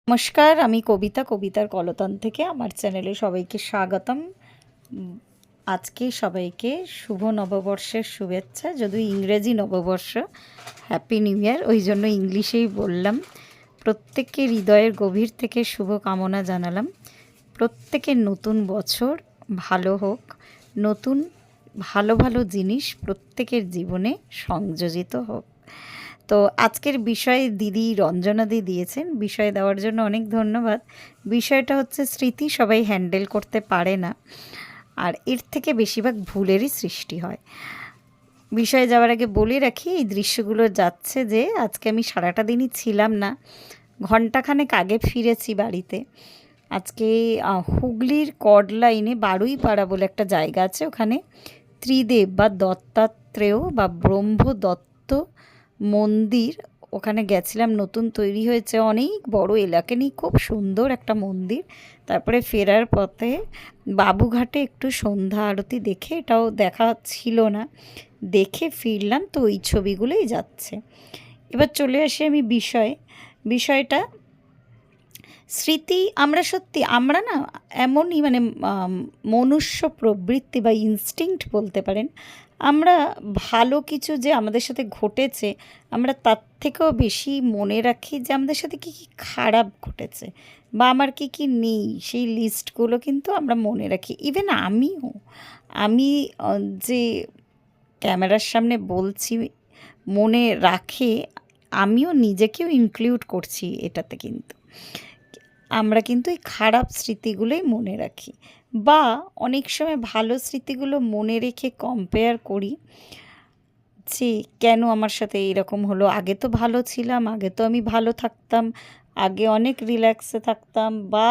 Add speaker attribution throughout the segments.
Speaker 1: নমস্কার, আমি কবিতার কলতান থেকে আমার চ্যানেলে সবাইকে স্বাগতম। আজকে সবাইকে শুভ নববর্ষের শুভেচ্ছা। যদিও ইংরেজি নববর্ষ, হ্যাপি নিউ ইয়ার, ওই জন্য ইংলিশেই বললাম। প্রত্যেককে হৃদয়ের গভীর থেকে শুভ কামনা জানালাম। প্রত্যেকের নতুন বছর ভালো হোক, নতুন ভালো ভালো জিনিস প্রত্যেকের জীবনে সংযোজিত হোক। তো আজকের বিষয়ে দিদি রঞ্জনাদি দিয়েছেন, বিষয় দেওয়ার জন্য অনেক ধন্যবাদ। বিষয়টা হচ্ছে স্মৃতি সবাই হ্যান্ডেল করতে পারে না, আর এর থেকে বেশিরভাগ ভুলেরই সৃষ্টি হয়। বিষয়ে যাওয়ার আগে বলে রাখি, এই দৃশ্যগুলো যাচ্ছে যে আজকে আমি সারাটা দিনই ছিলাম না, ঘণ্টাখানেক আগে ফিরেছি বাড়িতে। আজকে হুগলির কড লাইনে বারুইপাড়া বলে একটা জায়গা আছে, ওখানে ত্রিদেব বা দত্তাত্রেয় বা ব্রহ্মদত্ত মন্দির, ওখানে গেছিলাম। নতুন তৈরি হয়েছে, অনেক বড় এলাকা নিয়ে, খুব সুন্দর একটা মন্দির। তারপরে ফেরার পথে বাবুঘাটে একটু সন্ধ্যা আরতি দেখে, এটাও দেখা ছিল না, দেখে ফিরলাম। তো ওই ছবিগুলোই যাচ্ছে। এবার চলে আসি আমি বিষয়টা স্মৃতি। আমরা না এমনই, মানে মনুষ্য প্রবৃত্তি বা ইনস্টিংক্ট বলতে পারেন, আমরা ভালো কিছু যে আমাদের সাথে ঘটেছে, আমরা তার থেকেও বেশি মনে রাখি যে আমাদের সাথে কী কী খারাপ ঘটেছে বা আমার কী কী নেই, সেই লিস্টগুলো কিন্তু আমরা মনে রাখি। ইভেন আমি যে ক্যামেরার সামনে বলছি মনে রাখে, আমিও নিজেকেও ইনক্লুড করছি এটাতে। কিন্তু আমরা কিন্তু এই খারাপ স্মৃতিগুলোই মনে রাখি, বা অনেক সময় ভালো স্মৃতিগুলো মনে রেখে কম্পেয়ার করি যে কেন আমার সাথে এরকম হলো, আগে তো ভালো ছিলাম, আগে তো আমি ভালো থাকতাম, আগে অনেক রিল্যাক্সে থাকতাম, বা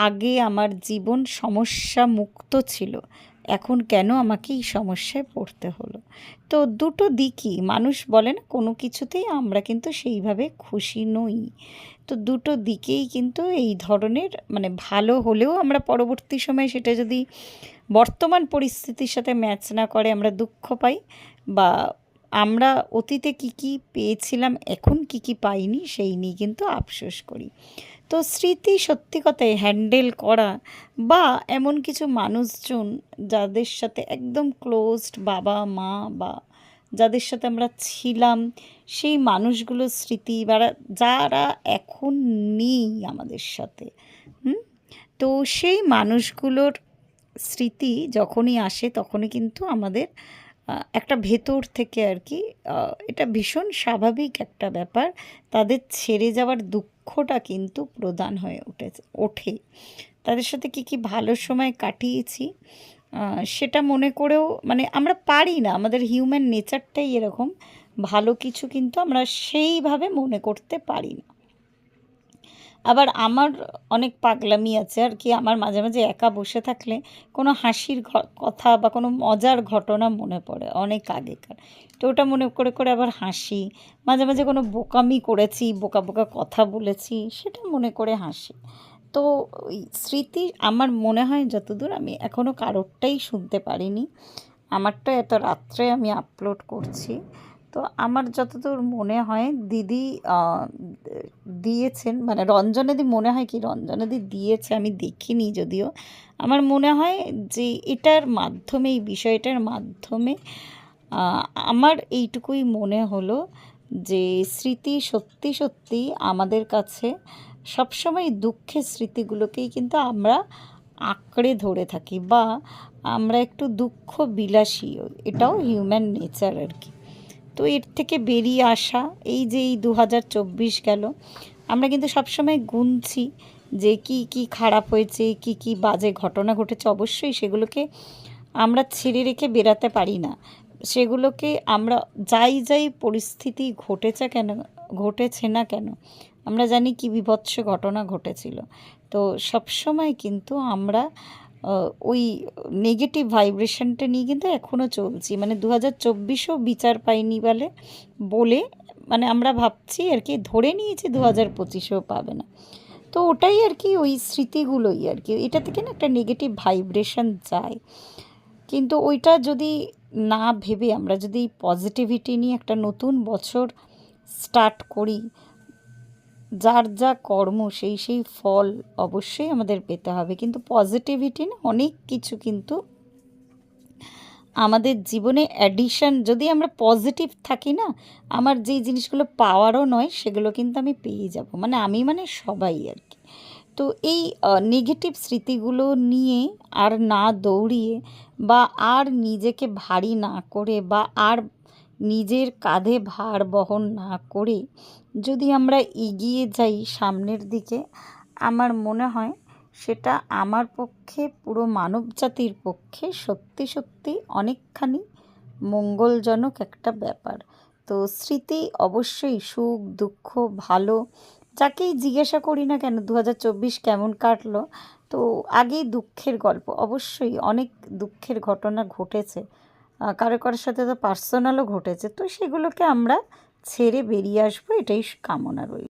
Speaker 1: আগে আমার জীবন সমস্যা মুক্ত ছিল, এখন কেন আমাকে এই সমস্যায় পড়তে হলো। তো দুটো দিকই, মানুষ বলে না কোনো কিছুতেই আমরা কিন্তু সেইভাবে খুশি নই। তো দুটো দিকেই কিন্তু এই ধরনের, মানে ভালো হলেও আমরা পরবর্তী সময়ে সেটা যদি বর্তমান পরিস্থিতির সাথে ম্যাচ না করে আমরা দুঃখ পাই, বা আমরা অতীতে কী কী পেয়েছিলাম এখন কী কী পাইনি সেই নিয়ে কিন্তু আফসোস করি। তো স্মৃতি সত্যি কথাই হ্যান্ডেল করা, বা এমন কিছু মানুষজন যাদের সাথে একদম ক্লোজড, বাবা মা, বা যাদের সাথে আমরা ছিলাম, সেই মানুষগুলোর স্মৃতি, বা যারা এখন নেই আমাদের সাথে, তো সেই মানুষগুলোর স্মৃতি যখনই আসে তখনই কিন্তু আমাদের একটা ভেতর থেকে আর কি, এটা ভীষণ স্বাভাবিক একটা ব্যাপার, তাদের ছেড়ে যাওয়ার দুঃখটা কিন্তু প্রধান হয়ে ওঠে। তাদের সাথে কী কী ভালো সময় কাটিয়েছি সেটা মনে করেও, মানে আমরা পারি না, আমাদের হিউম্যান নেচারটাই এরকম, ভালো কিছু কিন্তু আমরা সেইভাবে মনে করতে পারি না। আবার আমার অনেক পাগলামি আছে আর কি, আমার মাঝে মাঝে একা বসে থাকলে কোনো হাসির কথা বা কোনো মজার ঘটনা মনে পড়ে অনেক আগেকার, তো ওটা মনে করে করে আবার হাসি। মাঝে মাঝে কোনো বোকামি করেছি, বোকা বোকা কথা বলেছি, সেটা মনে করে হাসি। তো ওই স্মৃতি আমার মনে হয় যতদূর, আমি এখনও কারোরটাই শুনতে পারিনি, আমারটা এত রাত্রে আমি আপলোড করছি। তো আমার যতদূর মনে হয় দিদি দিয়েছেন, মানে রঞ্জনাদি, মনে হয় কি রঞ্জনাদি দিয়েছে, আমি দেখিনি যদিও। আমার মনে হয় যে এটার মাধ্যমে, এই বিষয়টার মাধ্যমে আমার এইটুকুই মনে হলো যে স্মৃতি সত্যি সত্যি আমাদের কাছে সবসময় দুঃখের স্মৃতিগুলোকেই কিন্তু আমরা আঁকড়ে ধরে থাকি, বা আমরা একটু দুঃখ বিলাসী, এটাও হিউম্যান নেচার আর কি। তো এর থেকে বেরিয়ে আসা, এই যে এই 2024 গেল, আমরা কিন্তু সবসময় গুনছি যে কি কি খারাপ হয়েছে, কি কি বাজে ঘটনা ঘটেছে। অবশ্যই সেগুলোকে আমরা ছেড়ে রেখে বেরাতে পারি না, সেগুলোকে আমরা যাই পরিস্থিতি ঘটেছে না কেন, আমরা জানি কি বিভৎস ঘটনা ঘটেছিল। তো সবসময় কিন্তু আমরা ওই নেগেটিভ ভাইব্রেশনটা নিয়ে কিন্তু এখনও চলছি, মানে 2024ও বিচার পাইনি বলে মানে আমরা ভাবছি আর কি, ধরে নিয়েছি 2025ও পাবে না। তো ওটাই আর কি, ওই স্মৃতিগুলোই আর কি, এটা থেকে না একটা নেগেটিভ ভাইব্রেশন যায়। কিন্তু ওইটা যদি না ভেবে আমরা যদি পজিটিভিটি নিয়ে একটা নতুন বছর স্টার্ট করি, যার যা কর্ম সেই সেই ফল অবশ্যই আমাদের পেতে হবে, কিন্তু পজিটিভিটি না অনেক কিছু কিন্তু আমাদের জীবনে অ্যাডিশন, যদি আমরা পজিটিভ থাকি না, আমার যেই জিনিসগুলো পাওয়ারও নয় সেগুলো কিন্তু আমি পেয়ে যাব, মানে আমি মানে সবাই আর কি। তো এই নেগেটিভ স্মৃতিগুলো নিয়ে আর না দৌড়িয়ে বা আর নিজেকে ভারী না করে বা আর নিজের কাঁধে ভার বহন না করে যদি আমরা এগিয়ে যাই সামনের দিকে, আমার মনে হয় সেটা আমার পক্ষে, পুরো মানবজাতির পক্ষে সত্যি সত্যি অনেকখানি মঙ্গলজনক একটা ব্যাপার। তো স্মৃতি অবশ্যই সুখ দুঃখ ভালো যাকেই জিজ্ঞাসা করি না কেন 2024 কেমন কাটলো, তো আগেই দুঃখের গল্প, অবশ্যই অনেক দুঃখের ঘটনা ঘটেছে, কারো কারোর সাথে তো পার্সোনালও ঘটেছে, তো সেগুলোকে আমরা ছেড়ে বেরিয়ে আসবো, এটাই কামনা রইল।